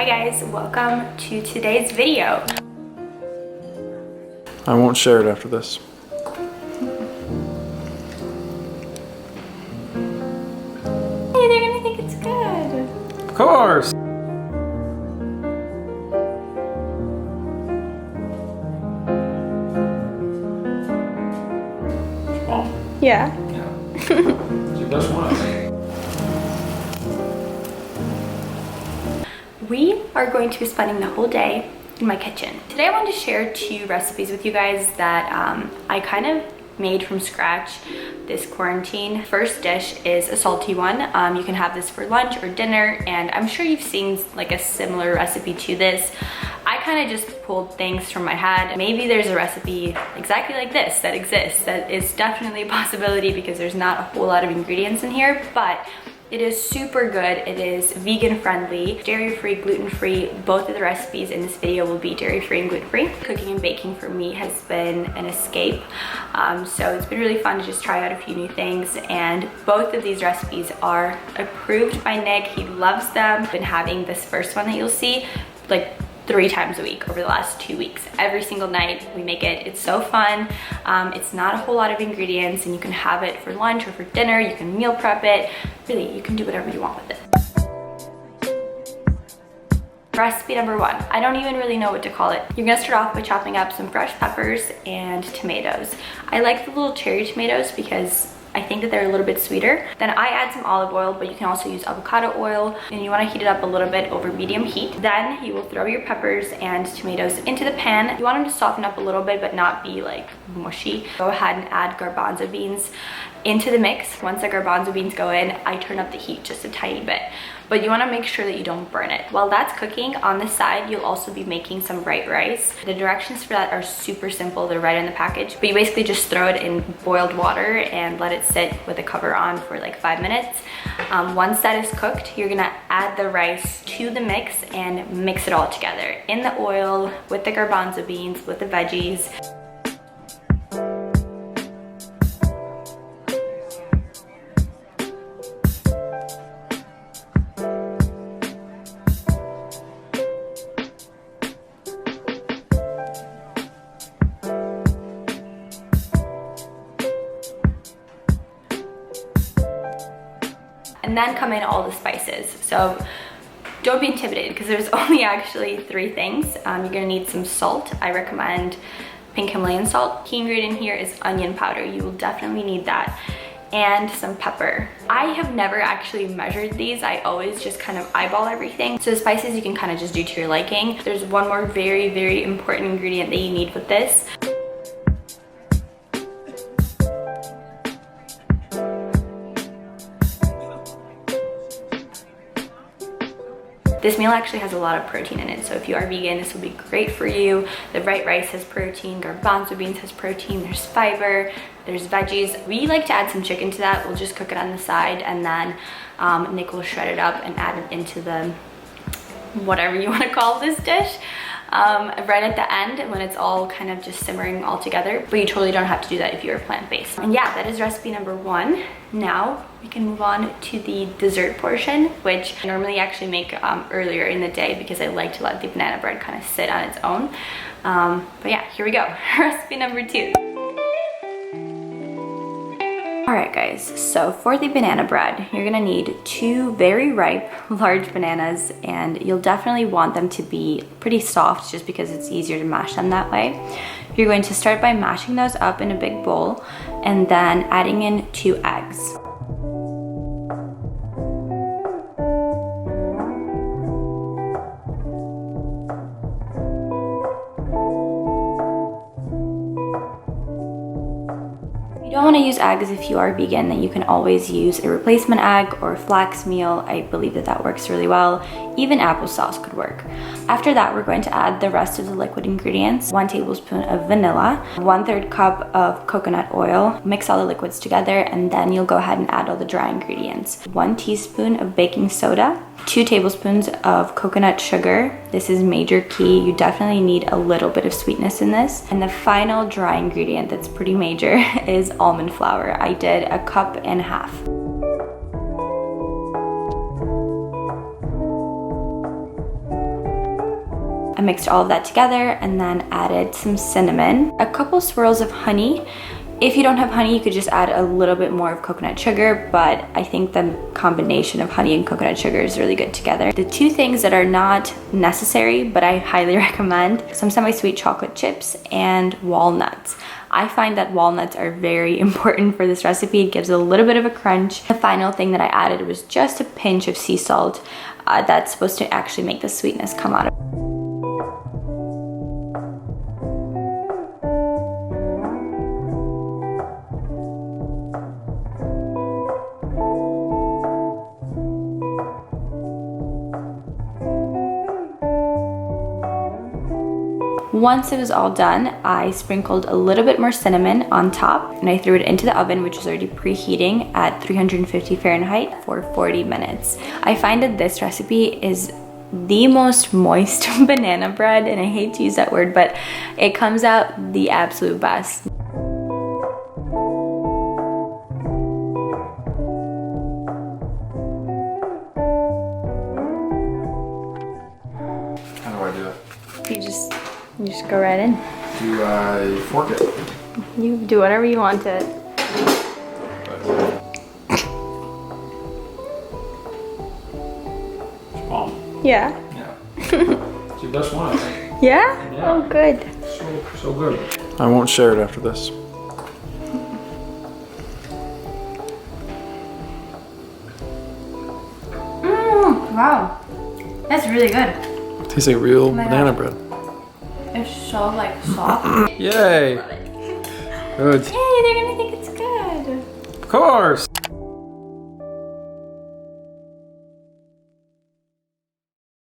Hi guys, welcome to today's video. I won't share it after this. Hey, they're gonna think it's good. Of course! Small. Yeah. It's your best one, I think. We are going to be spending the whole day in my kitchen. Today I wanted to share 2 recipes with you guys that I kind of made from scratch this quarantine. First dish is a salty one. You can have this for lunch or dinner, and I'm sure you've seen like a similar recipe to this. I kind of just pulled things from my head. Maybe there's a recipe exactly like this that exists. That is definitely a possibility because there's not a whole lot of ingredients in here, but it is super good. It is vegan friendly, dairy-free, gluten-free. Both of the recipes in this video will be dairy-free and gluten-free. Cooking and baking for me has been an escape. So it's been really fun to just try out a few new things. And both of these recipes are approved by Nick. He loves them. I've been having this first one that you'll see like 3 times a week over the last 2 weeks. Every single night we make it. It's so fun. It's not a whole lot of ingredients, and you can have it for lunch or for dinner. You can meal prep it. Really, you can do whatever you want with it. Recipe number 1. I don't even really know what to call it. You're gonna start off by chopping up some fresh peppers and tomatoes. I like the little cherry tomatoes because I think that they're a little bit sweeter. Then I add some olive oil, but you can also use avocado oil, and you want to heat it up a little bit over medium heat. Then you will throw your peppers and tomatoes into the pan. You want them to soften up a little bit, but not be like mushy. Go ahead and add garbanzo beans into the mix. Once the garbanzo beans go in, I turn up the heat just a tiny bit. But you want to make sure that you don't burn it. While that's cooking, on the side, you'll also be making some white rice. The directions for that are super simple. They're right in the package. But you basically just throw it in boiled water and let it sit with the cover on for like 5 minutes. Once that is cooked, you're gonna add the rice to the mix and mix it all together in the oil with the garbanzo beans, with the veggies. And then come in all the spices. So don't be intimidated because there's only actually 3 things. You're gonna need some salt. I recommend pink Himalayan salt. Key ingredient here is onion powder. You will definitely need that. And some pepper. I have never actually measured these. I always just kind of eyeball everything. So the spices you can kind of just do to your liking. There's one more very, very important ingredient that you need with this. This meal actually has a lot of protein in it, so if you are vegan, this will be great for you. The white rice has protein, garbanzo beans has protein, there's fiber, there's veggies. We like to add some chicken to that. We'll just cook it on the side, and then Nick will shred it up and add it into the, whatever you want to call this dish. Right at the end when it's all kind of just simmering all together, but you totally don't have to do that if you're plant-based. And yeah, that is recipe number 1. Now we can move on to the dessert portion, which I normally actually make earlier in the day because I like to let the banana bread kind of sit on its own. But yeah, here we go. Recipe number 2. Alright guys, so for the banana bread, you're gonna need 2 very ripe, large bananas, and you'll definitely want them to be pretty soft just because it's easier to mash them that way. You're going to start by mashing those up in a big bowl and then adding in 2 eggs. You don't want to use eggs if you are vegan, then you can always use a replacement egg or flax meal. I believe that that works really well. Even applesauce could work. After that, we're going to add the rest of the liquid ingredients. 1 tablespoon of vanilla, 1/3 cup of coconut oil. Mix all the liquids together, and then you'll go ahead and add all the dry ingredients. 1 teaspoon of baking soda, 2 tablespoons of coconut sugar. This is major key. You definitely need a little bit of sweetness in this. And the final dry ingredient that's pretty major is almond flour. I did 1.5 cups. I mixed all of that together and then added some cinnamon, a couple swirls of honey. If you don't have honey, you could just add a little bit more of coconut sugar, but I think the combination of honey and coconut sugar is really good together. The two things that are not necessary, but I highly recommend, some semi-sweet chocolate chips and walnuts. I find that walnuts are very important for this recipe. It gives a little bit of a crunch. The final thing that I added was just a pinch of sea salt. That's supposed to actually make the sweetness come out of it. Once it was all done, I sprinkled a little bit more cinnamon on top and I threw it into the oven, which was already preheating at 350 Fahrenheit for 40 minutes. I find that this recipe is the most moist banana bread, and I hate to use that word, but it comes out the absolute best. How do I do it? You just go right in. Do I fork it? You do whatever you want to it. It's bomb. Yeah. Yeah. It's your best one, I think. Yeah? Yeah. Oh, good. So good. I won't share it after this. Wow. That's really good. Tastes like real Oh my banana God. bread. It's so like soft. Yay! Good. Yay, they're gonna think it's good. Of course!